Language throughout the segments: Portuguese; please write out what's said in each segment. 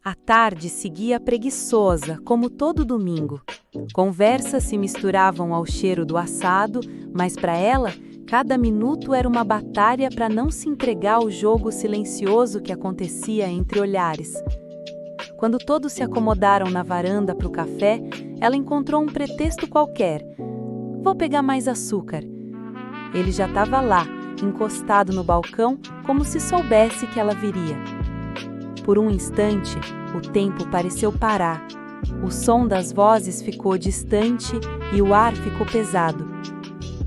A tarde seguia preguiçosa, como todo domingo. Conversas se misturavam ao cheiro do assado, mas para ela, cada minuto era uma batalha para não se entregar ao jogo silencioso que acontecia entre olhares. Quando todos se acomodaram na varanda para o café, ela encontrou um pretexto qualquer. Vou pegar mais açúcar. Ele já estava lá, encostado no balcão, como se soubesse que ela viria. Por um instante, o tempo pareceu parar. O som das vozes ficou distante e o ar ficou pesado.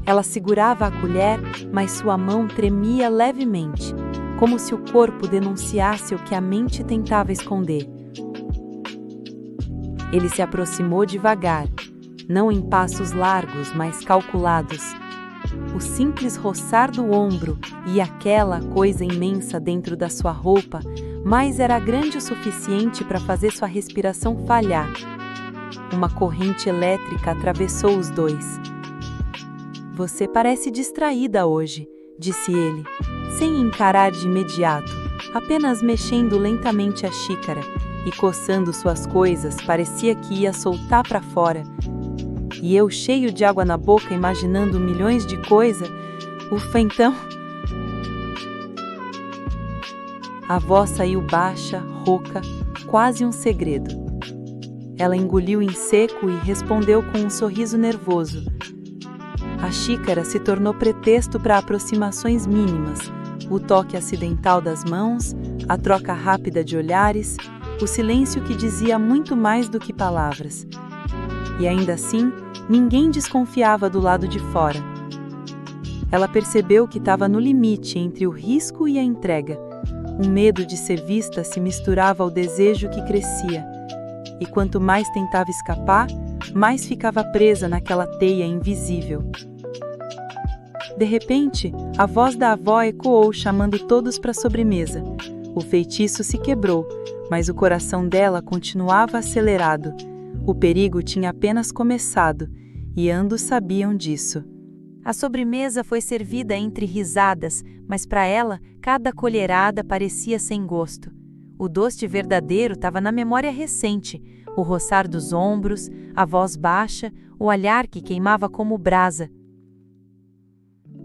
Ela segurava a colher, mas sua mão tremia levemente, como se o corpo denunciasse o que a mente tentava esconder. Ele se aproximou devagar, não em passos largos, mas calculados. O simples roçar do ombro e aquela coisa imensa dentro da sua roupa, mas era grande o suficiente para fazer sua respiração falhar. Uma corrente elétrica atravessou os dois. Você parece distraída hoje, disse ele, sem encarar de imediato, apenas mexendo lentamente a xícara e coçando suas coisas, parecia que ia soltar para fora. E eu, cheio de água na boca, imaginando milhões de coisas, ufa, então... A voz saiu baixa, rouca, quase um segredo. Ela engoliu em seco e respondeu com um sorriso nervoso. A xícara se tornou pretexto para aproximações mínimas, o toque acidental das mãos, a troca rápida de olhares, o silêncio que dizia muito mais do que palavras. E ainda assim, ninguém desconfiava do lado de fora. Ela percebeu que estava no limite entre o risco e a entrega. Um medo de ser vista se misturava ao desejo que crescia. E quanto mais tentava escapar, mais ficava presa naquela teia invisível. De repente, a voz da avó ecoou chamando todos para a sobremesa. O feitiço se quebrou, mas o coração dela continuava acelerado. O perigo tinha apenas começado, e ambos sabiam disso. A sobremesa foi servida entre risadas, mas para ela, cada colherada parecia sem gosto. O doce verdadeiro estava na memória recente, o roçar dos ombros, a voz baixa, o olhar que queimava como brasa.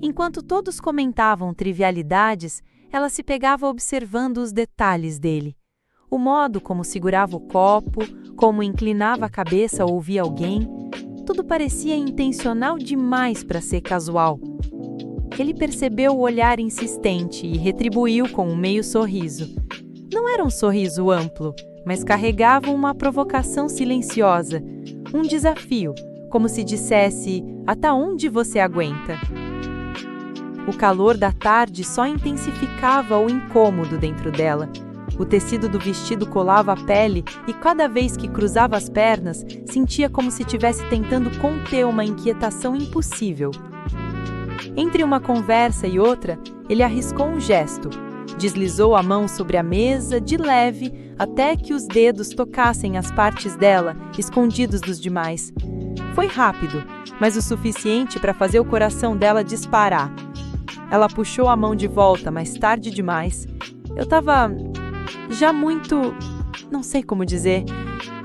Enquanto todos comentavam trivialidades, ela se pegava observando os detalhes dele. O modo como segurava o copo, como inclinava a cabeça ao ouvir alguém, tudo parecia intencional demais para ser casual. Ele percebeu o olhar insistente e retribuiu com um meio sorriso. Não era um sorriso amplo, mas carregava uma provocação silenciosa, um desafio, como se dissesse: até onde você aguenta? O calor da tarde só intensificava o incômodo dentro dela. O tecido do vestido colava a pele e cada vez que cruzava as pernas, sentia como se estivesse tentando conter uma inquietação impossível. Entre uma conversa e outra, ele arriscou um gesto. Deslizou a mão sobre a mesa, de leve, até que os dedos tocassem as partes dela, escondidos dos demais. Foi rápido, mas o suficiente para fazer o coração dela disparar. Ela puxou a mão de volta, mas tarde demais. Eu estava já muito... não sei como dizer.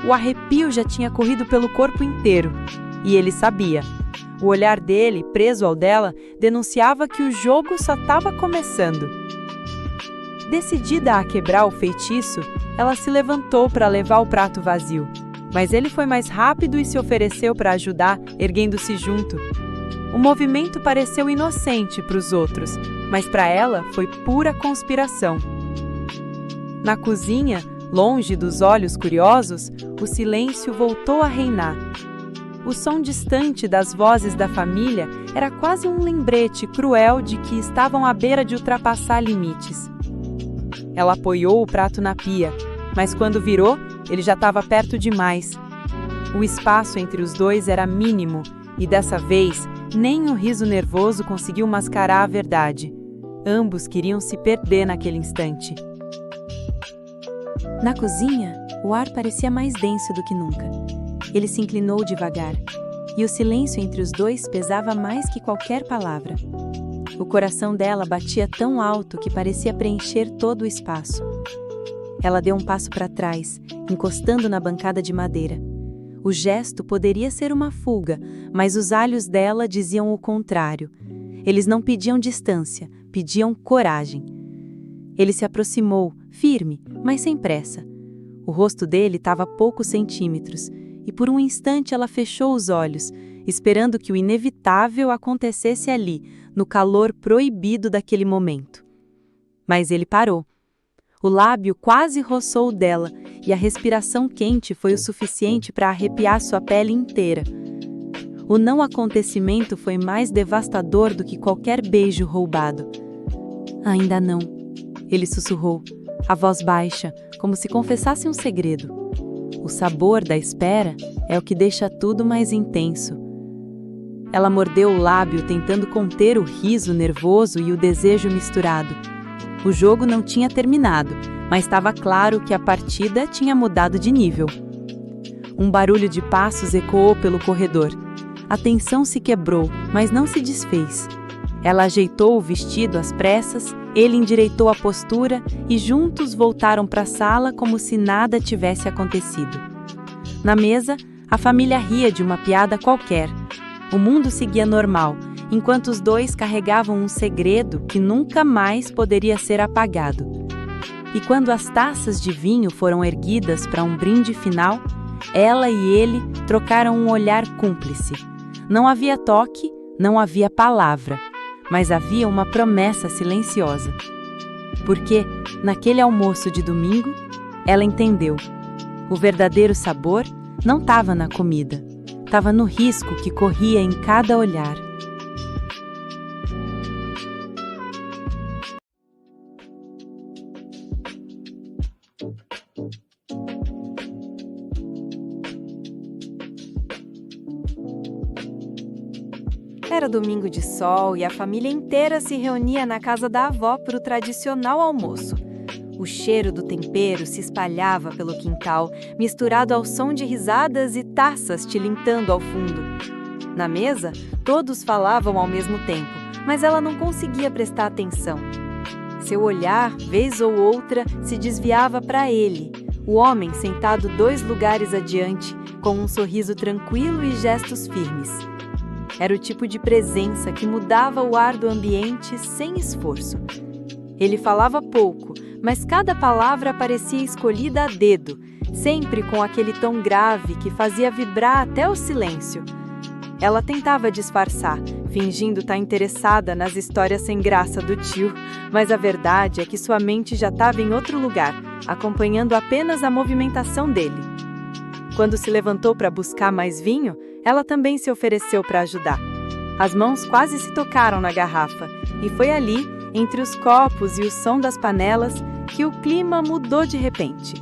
O arrepio já tinha corrido pelo corpo inteiro. E ele sabia. O olhar dele, preso ao dela, denunciava que o jogo só estava começando. Decidida a quebrar o feitiço, ela se levantou para levar o prato vazio. Mas ele foi mais rápido e se ofereceu para ajudar, erguendo-se junto. O movimento pareceu inocente para os outros, mas para ela foi pura conspiração. Na cozinha, longe dos olhos curiosos, o silêncio voltou a reinar. O som distante das vozes da família era quase um lembrete cruel de que estavam à beira de ultrapassar limites. Ela apoiou o prato na pia, mas quando virou, ele já estava perto demais. O espaço entre os dois era mínimo, e dessa vez, nem o riso nervoso conseguiu mascarar a verdade. Ambos queriam se perder naquele instante. Na cozinha, o ar parecia mais denso do que nunca. Ele se inclinou devagar, e o silêncio entre os dois pesava mais que qualquer palavra. O coração dela batia tão alto que parecia preencher todo o espaço. Ela deu um passo para trás, encostando na bancada de madeira. O gesto poderia ser uma fuga, mas os olhos dela diziam o contrário. Eles não pediam distância, pediam coragem. Ele se aproximou, firme, mas sem pressa. O rosto dele estava a poucos centímetros, e por um instante ela fechou os olhos, esperando que o inevitável acontecesse ali, no calor proibido daquele momento. Mas ele parou. O lábio quase roçou o dela, e a respiração quente foi o suficiente para arrepiar sua pele inteira. O não acontecimento foi mais devastador do que qualquer beijo roubado. Ainda não, ele sussurrou, a voz baixa, como se confessasse um segredo. O sabor da espera é o que deixa tudo mais intenso. Ela mordeu o lábio tentando conter o riso nervoso e o desejo misturado. O jogo não tinha terminado, mas estava claro que a partida tinha mudado de nível. Um barulho de passos ecoou pelo corredor. A tensão se quebrou, mas não se desfez. Ela ajeitou o vestido às pressas, ele endireitou a postura e juntos voltaram para a sala como se nada tivesse acontecido. Na mesa, a família ria de uma piada qualquer. O mundo seguia normal, enquanto os dois carregavam um segredo que nunca mais poderia ser apagado. E quando as taças de vinho foram erguidas para um brinde final, ela e ele trocaram um olhar cúmplice. Não havia toque, não havia palavra, mas havia uma promessa silenciosa. Porque, naquele almoço de domingo, ela entendeu. O verdadeiro sabor não estava na comida, estava no risco que corria em cada olhar. Era domingo de sol e a família inteira se reunia na casa da avó para o tradicional almoço. O cheiro do tempero se espalhava pelo quintal, misturado ao som de risadas e taças tilintando ao fundo. Na mesa, todos falavam ao mesmo tempo, mas ela não conseguia prestar atenção. Seu olhar, vez ou outra, se desviava para ele, o homem sentado 2 lugares adiante, com um sorriso tranquilo e gestos firmes. Era o tipo de presença que mudava o ar do ambiente sem esforço. Ele falava pouco, mas cada palavra parecia escolhida a dedo, sempre com aquele tom grave que fazia vibrar até o silêncio. Ela tentava disfarçar, fingindo estar interessada nas histórias sem graça do tio, mas a verdade é que sua mente já estava em outro lugar, acompanhando apenas a movimentação dele. Quando se levantou para buscar mais vinho, ela também se ofereceu para ajudar. As mãos quase se tocaram na garrafa, e foi ali, entre os copos e o som das panelas, que o clima mudou de repente.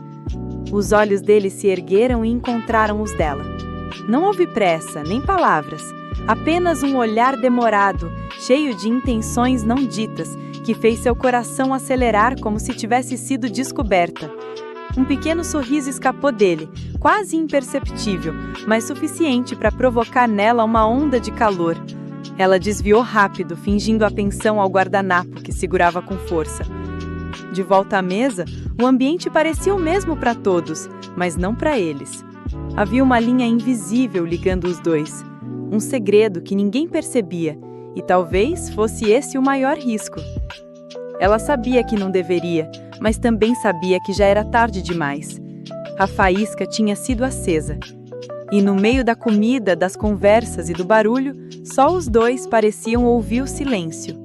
Os olhos dele se ergueram e encontraram os dela. Não houve pressa, nem palavras, apenas um olhar demorado, cheio de intenções não ditas, que fez seu coração acelerar como se tivesse sido descoberta. Um pequeno sorriso escapou dele, quase imperceptível, mas suficiente para provocar nela uma onda de calor. Ela desviou rápido, fingindo atenção ao guardanapo que segurava com força. De volta à mesa, o ambiente parecia o mesmo para todos, mas não para eles. Havia uma linha invisível ligando os dois, um segredo que ninguém percebia, e talvez fosse esse o maior risco. Ela sabia que não deveria, mas também sabia que já era tarde demais. A faísca tinha sido acesa. E no meio da comida, das conversas e do barulho, só os dois pareciam ouvir o silêncio.